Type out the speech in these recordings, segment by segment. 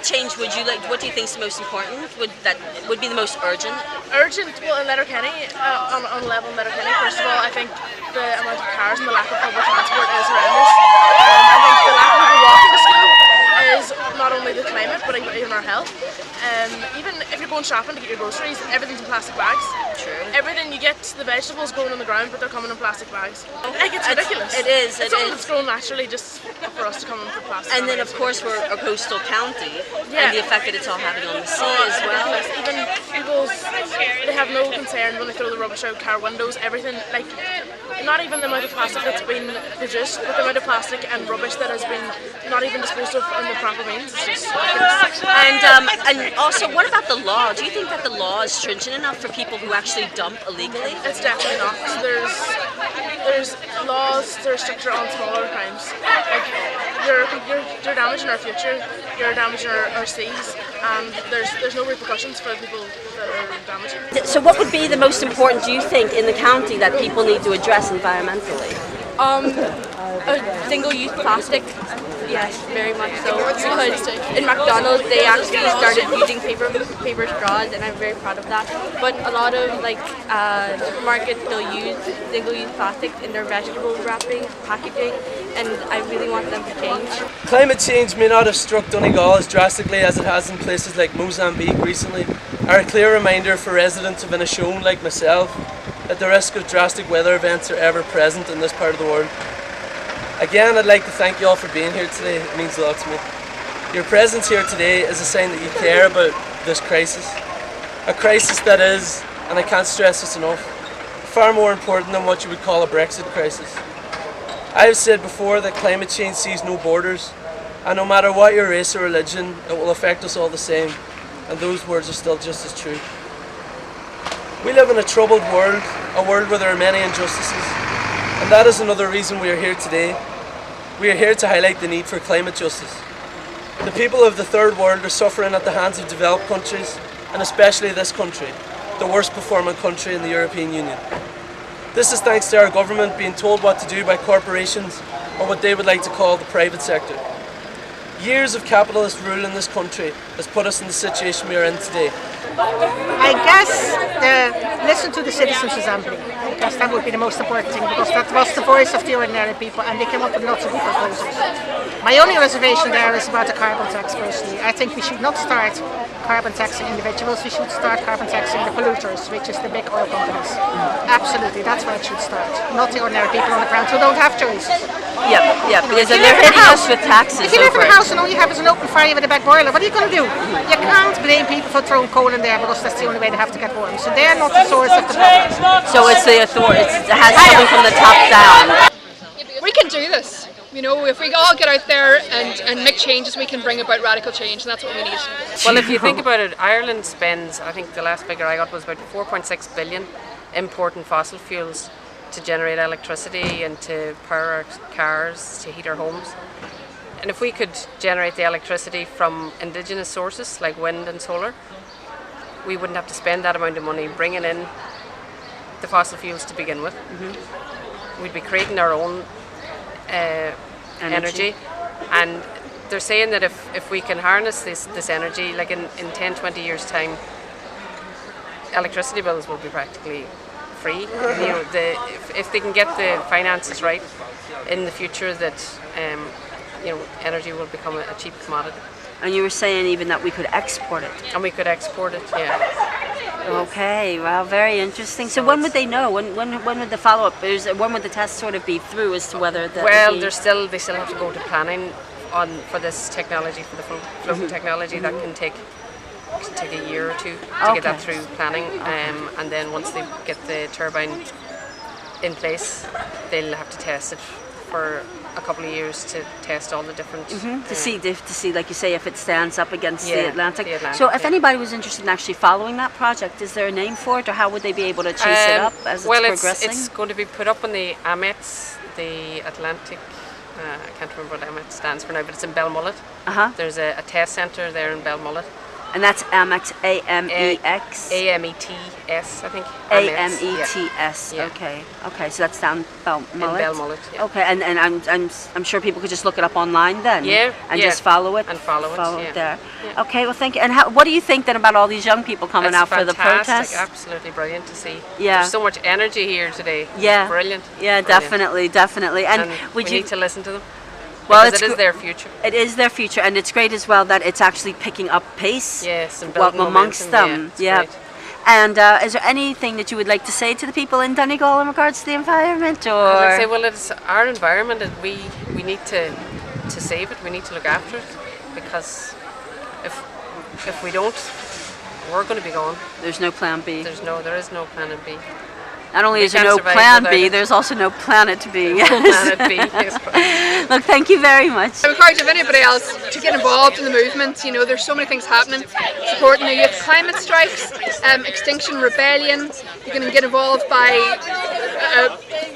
change would you like? What do you think is the most important? Would be the most urgent? Urgent? Well, in Letterkenny, on level in Letterkenny, first of all, I think the amount of cars and the lack of public transport is horrendous. I think the lack of people walking to school is not only the climate, but even our health. Even if you're going shopping to get your groceries, everything's in plastic bags. True. Everything you get, the vegetables going on the ground, but they're coming in plastic bags. Like, it's ridiculous. It is. It's something that's grown naturally just for us to come in for plastic. And then, of course, we're a coastal county, and the effect that it's all having on the sea as well. Even people, they have no concern when they throw the rubbish out car windows. Everything, like, not even the amount of plastic that's been produced, but the amount of plastic and rubbish that has been not even disposed of in the proper means. It's just and also, what about the law? Do you think that the law is stringent enough for people who actually dump illegally? It's definitely not. There's laws that are stricter on smaller crimes. Like, you're damaging our future, you're damaging our seas, and there's no repercussions for the people that are damaging. So what would be the most important, do you think, in the county that people need to address environmentally? Single-use plastic. Yes, very much so. Because in McDonald's they actually started using paper straws, and I'm very proud of that. But a lot of supermarkets still use single-use plastic in their vegetable wrapping, packaging, and I really want them to change. Climate change may not have struck Donegal as drastically as it has in places like Mozambique recently, are a clear reminder for residents of Inishowen like myself that the risk of drastic weather events are ever present in this part of the world. Again, I'd like to thank you all for being here today. It means a lot to me. Your presence here today is a sign that you care about this crisis. A crisis that is, and I can't stress this enough, far more important than what you would call a Brexit crisis. I have said before that climate change sees no borders, and no matter what your race or religion, it will affect us all the same, and those words are still just as true. We live in a troubled world, a world where there are many injustices. And that is another reason we are here today. We are here to highlight the need for climate justice. The people of the third world are suffering at the hands of developed countries, and especially this country, the worst performing country in the European Union. This is thanks to our government being told what to do by corporations, or what they would like to call the private sector. Years of capitalist rule in this country has put us in the situation we are in today. I guess listen to the Citizens' Assembly, because that would be the most important thing, because that was the voice of the ordinary people, and they came up with lots of good proposals. My only reservation there is about the carbon tax, personally. I think we should not start carbon taxing individuals, we should start carbon taxing the polluters, which is the big oil companies. Absolutely, that's where it should start, not the ordinary people on the ground who don't have choices. Yeah, because they're hitting us with taxes. If you live in a house and all you have is an open fire with a back boiler, what are you going to do? You can't blame people for throwing coal in there, because that's the only way they have to get warm. So they're not the source of the problem. So it's the authority, it has coming from the top down. We can do this. You know, if we all get out there and make changes, we can bring about radical change, and that's what we need. Well, if you think about it, Ireland spends, I think the last figure I got was about 4.6 billion importing fossil fuels to generate electricity and to power our cars, to heat our homes. And if we could generate the electricity from indigenous sources like wind and solar, we wouldn't have to spend that amount of money bringing in the fossil fuels to begin with. We'd be creating our own energy. And they're saying that if we can harness this energy, like in 10-20 years time, electricity bills will be practically free. You know, if they can get the finances right in the future, that you know, energy will become a cheap commodity. And you were saying even that we could export it. And we could export it, yeah. Okay, well, very interesting. So when would they know? When would the follow-up? When would the test sort of be through as to whether the... Well, they still have to go to planning for this technology, for the floating technology. That can take a year or two to get that through planning. And then once they get the turbine in place, they'll have to test it for a couple of years to test all the different to see, like you say, if it stands up against the Atlantic. So if anybody was interested in actually following that project, is there a name for it, or how would they be able to chase it up as it's progressing? It's going to be put up on the AMETS, the Atlantic. I can't remember what AMET stands for now, but it's in Belmullet. There's a test centre there in Belmullet, And that's Amex, A-M-E-X? A-M-E-T-S, I think. A-M-E-T-S, Yeah. Okay, so that's down Belmullet? In Belmullet, yeah. Okay, and I'm sure people could just look it up online then? Yeah, And yeah. just follow it? And follow it, yeah. there. Yeah. Okay, well thank you. And what do you think then about all these young people coming It's out for the fantastic, protest? absolutely brilliant to see. Yeah. There's so much energy here today. Yeah. It's brilliant. Yeah, Brilliant. definitely. And We would you need to listen to them. Well, Because it is their future. It is their future, and it's great as well that it's actually picking up pace. Yes, and building amongst momentum, them. yeah, it's great. And is there anything that you would like to say to the people in Donegal in regards to the environment, or? I'd say, well, it's our environment, and we need to save it. We need to look after it, because if we don't, we're going to be gone. There's no plan B. There is no plan B. Not only We is there can't no survive plan without B, it. there's also no planet B. No planet B. Yes. Look, thank you very much. I encourage anybody else to get involved in the movement. You know, there's so many things happening. Supporting the youth climate strikes, Extinction Rebellion. You can get involved by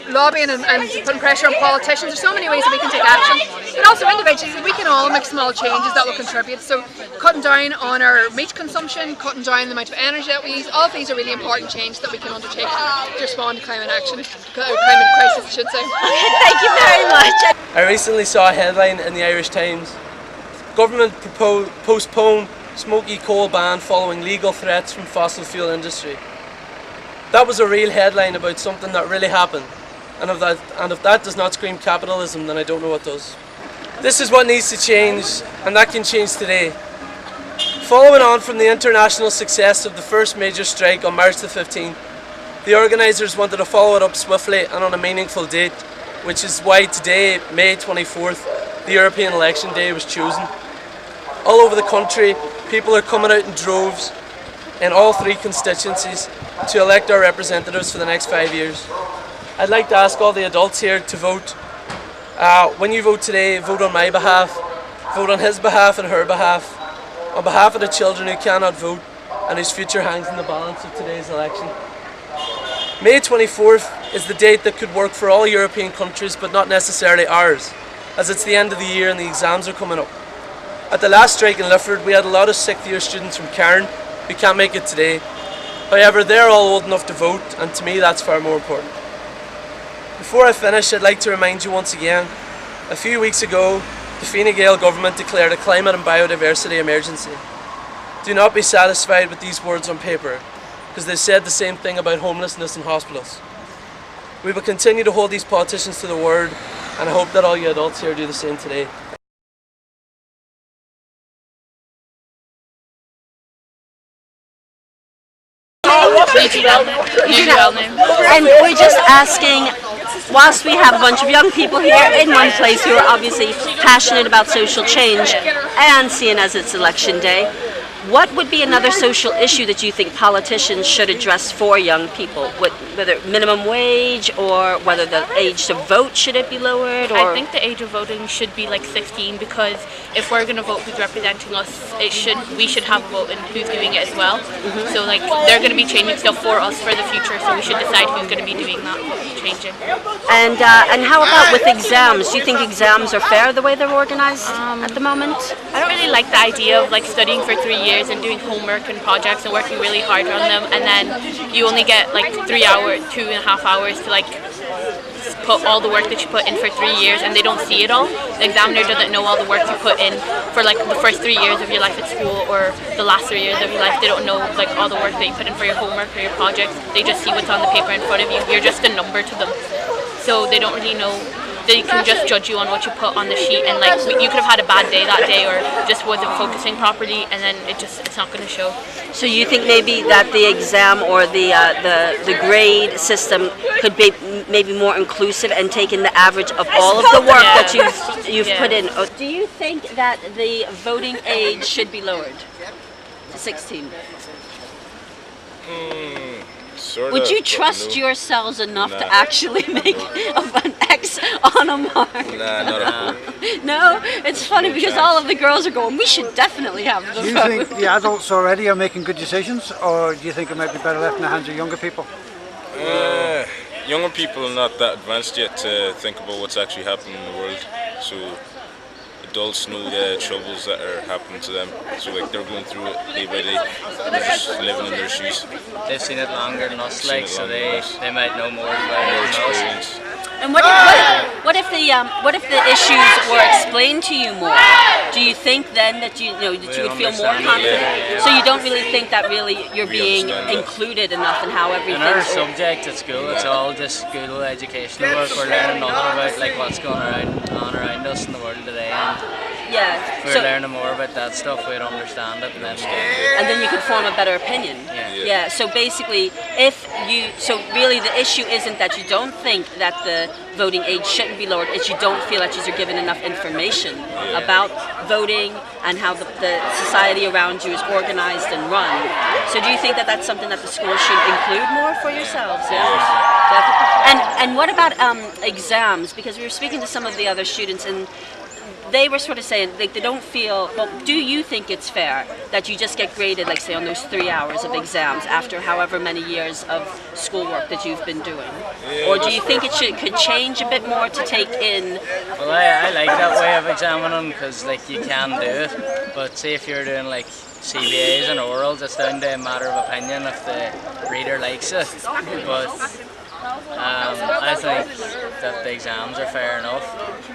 lobbying and putting pressure on politicians. There's so many ways that we can take action. But also individually, we can all make small changes that will contribute. So cutting down on our meat consumption, cutting down the amount of energy that we use, all of these are really important changes that we can undertake to respond to climate action, climate crisis, I should say. Thank you very much. I recently saw a headline in the Irish Times. Government postpone smoky coal ban following legal threats from fossil fuel industry. That was a real headline about something that really happened. And if that does not scream capitalism, then I don't know what does. This is what needs to change, and that can change today. Following on from the international success of the first major strike on March the 15th, the organisers wanted to follow it up swiftly and on a meaningful date, which is why today, May 24th, the European election day was chosen. All over the country, people are coming out in droves in all three constituencies to elect our representatives for the next 5 years. I'd like to ask all the adults here to vote. When you vote today, vote on my behalf, vote on his behalf and her behalf, on behalf of the children who cannot vote and whose future hangs in the balance of today's election. May 24th is the date that could work for all European countries, but not necessarily ours, as it's the end of the year and the exams are coming up. At the last strike in Lifford, we had a lot of sixth-year students from Cairn who can't make it today. However, they're all old enough to vote, and to me that's far more important. Before I finish, I'd like to remind you once again, a few weeks ago, the Fine Gael government declared a climate and biodiversity emergency. Do not be satisfied with these words on paper, because they said the same thing about homelessness in hospitals. We will continue to hold these politicians to the word, and I hope that all you adults here do the same today. And we're just asking, whilst we have a bunch of young people here in one place who are obviously passionate about social change and seeing as it's election day, what would be another social issue that you think politicians should address for young people? Whether minimum wage, or whether the age to vote, should it be lowered? Or? I think the age of voting should be like 16, because if we're going to vote who's representing us, we should have a vote in who's doing it as well. So like they're going to be changing stuff for us for the future, so we should decide who's going to be doing that changing. And how about with exams? Do you think exams are fair the way they're organised at the moment? I don't really like the idea of like studying for 3 years and doing homework and projects and working really hard on them, and then you only get like 3 hours, 2.5 hours to like put all the work that you put in for 3 years, and they don't see it all. The examiner doesn't know all the work you put in for like the first 3 years of your life at school or the last 3 years of your life. They don't know like all the work that you put in for your homework or your projects. They just see what's on the paper in front of you. You're just a number to them, so they don't really know. They can just judge you on what you put on the sheet, and like you could have had a bad day that day or just wasn't focusing properly, and then it's not going to show. So you think maybe that the exam or the grade system could be maybe more inclusive and taking the average of all of the work that you've put in? Do you think that the voting age should be lowered to 16? Would you trust yourselves enough to actually make an X on a mark? Nah, not a hope. No? It's funny because all of the girls are going, we should definitely have the vote. Do you think the adults already are making good decisions, or do you think it might be better left in the hands of younger people? Younger people are not that advanced yet to think about what's actually happening in the world, so adults know the troubles that are happening to them. So like they're going through it day by day. They're just living in their shoes. They've seen it longer than us, like, so they might know more about it than us. And what if the issues were explained to you more? Do you think then that you would feel more confident? Yeah. So you don't really think that really you're being included enough in how everything. In our subject at school, it's all just school educational work. We're learning nothing about like what's going on around us in the world today. And if we're learning more about that stuff, we'd understand it, and then you could form a better opinion. Yeah. So basically, really the issue isn't that you don't think that the voting age shouldn't be lowered, it's you don't feel that you're given enough information about voting and how the society around you is organized and run. So do you think that that's something that the school should include more for yourselves? Yeah. And what about exams? Because we were speaking to some of the other students, and they were sort of saying they don't feel, well, do you think it's fair that you just get graded, like say on those 3 hours of exams after however many years of schoolwork that you've been doing? Or do you think it could change a bit more to take in? Well, I like that way of examining because like you can do it, but say if you're doing like CBAs and orals, it's down to a matter of opinion if the reader likes it. But I think that the exams are fair enough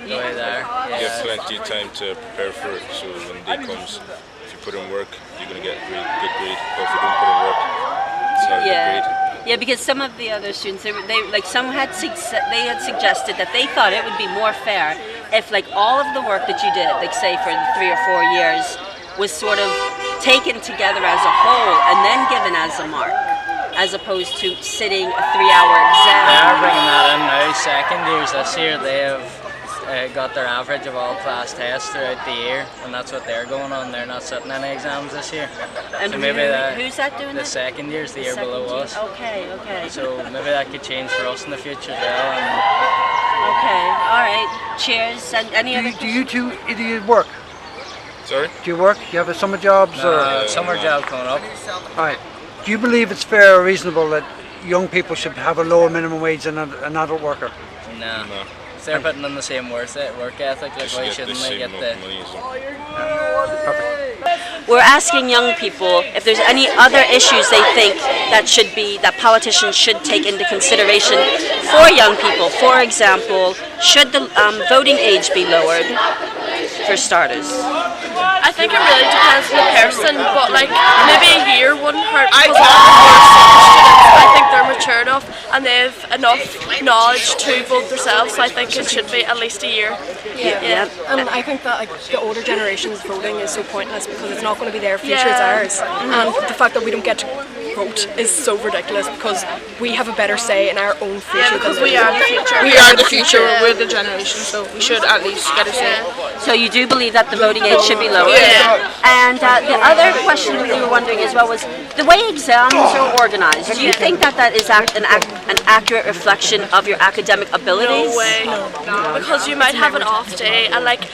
the way they are. You have plenty of time to prepare for it, so when the day comes, if you put in work, you're going to get a good grade. But if you don't put in work, it's not a good grade. Yeah, because some of the other students, some had suggested that they thought it would be more fair if like all of the work that you did, like say for the 3 or 4 years, was sort of taken together as a whole and then given as a mark, as opposed to sitting a 3-hour exam. They are bringing that in now. Second years this year, they have got their average of all class tests throughout the year, and that's what they're going on. They're not sitting any exams this year. And so maybe who's that doing? The second year's the year below us. Okay. So maybe that could change for us in the future as well. Okay, all right. Cheers. And any other? Do you work? Sorry? Do you work? Do you have summer jobs? Or summer job coming up. All right. Do you believe it's fair or reasonable that young people should have a lower minimum wage than an adult worker? No. If they're putting in the same work ethic, like why shouldn't they get the... Perfect. We're asking young people if there's any other issues they think that politicians should take into consideration for young people. For example, should the voting age be lowered, for starters? I think it really depends on the person, but like maybe a year wouldn't hurt because I think they're mature enough and they have enough knowledge to vote themselves, so I think it should be at least a year. Yeah. And I think that like the older generation's voting is so pointless because it's not going to be their future, it's ours. And the fact that we don't get to vote is so ridiculous because we have a better say in our own future. Because we are the future. We are the future. We're the generation, so we should at least get a say. So you do believe that the voting age should be lowered? Yeah. And the other question we were wondering as well was the way exams are organized. Do you think that is an accurate reflection of your academic abilities? No way. Because you might have an off day and like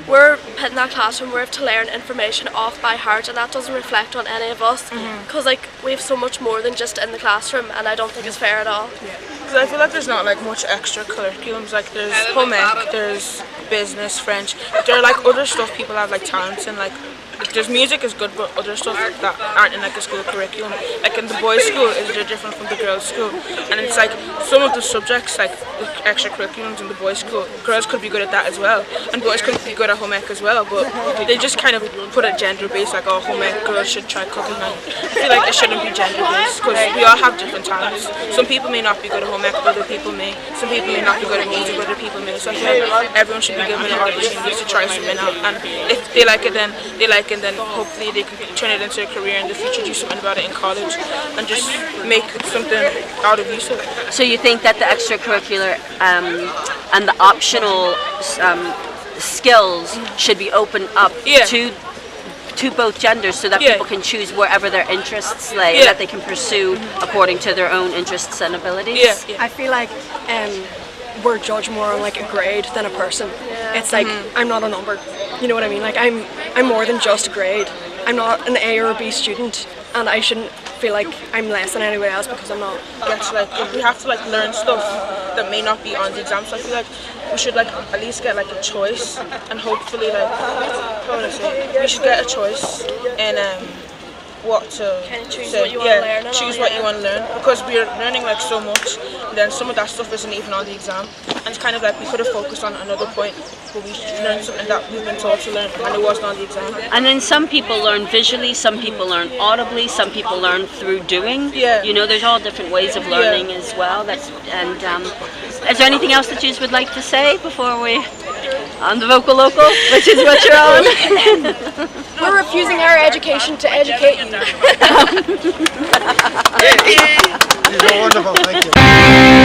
we're put in that classroom, we have to learn information off by heart, and that doesn't reflect on any of us. Because like we have so much more than just in the classroom, and I don't think it's fair at all. Because I feel like there's not like much extra curriculums. Like there's home ec, there's business, French. But there are like other stuff people have like talents in, like there's music is good, but other stuff that aren't in like a school curriculum. Like in the boys' school is different from the girls' school, and it's like some of the subjects, like the extra curriculums in the boys' school, girls could be good at that as well, and boys could be good at home ec as well. But they just kind of put a gender based, like oh, home ec girls should try cooking. And I feel like it shouldn't be gender based because we all have different talents. Some people may not be good at home ec, other people may. Some people may not be good at music, other people may. So I feel like everyone should be given an opportunity to try something out, and if they like it, then they like it. And then hopefully they can turn it into a career in the future, do something about it in college, and just make something out of use of it. So you think that the extracurricular and the optional skills should be opened up to both genders so that people can choose wherever their interests lay and that they can pursue according to their own interests and abilities? I feel like we're judged more on like a grade than a person. It's like I'm not a number. You know what I mean? Like I'm more than just a grade. I'm not an A or a B student, and I shouldn't feel like I'm less than anyone else because I'm not. Gets like we have to like learn stuff that may not be on the exam. So I feel like we should like at least get like a choice, and hopefully like how would I say, we should get a choice in what to choose say. what you want to learn and choose all, what you want to learn, because we're learning like so much, and then some of that stuff isn't even on the exam, and it's kind of like we could have focused on another point, but we learned something that we've been taught to learn, and it wasn't on the exam. And then some people learn visually, some people learn audibly, some people learn through doing. Yeah. You know, there's all different ways of learning as well. Is there anything else that you would like to say before we on the vocal local, which is what you're on? We're refusing our education to educate you. You're wonderful, thank you.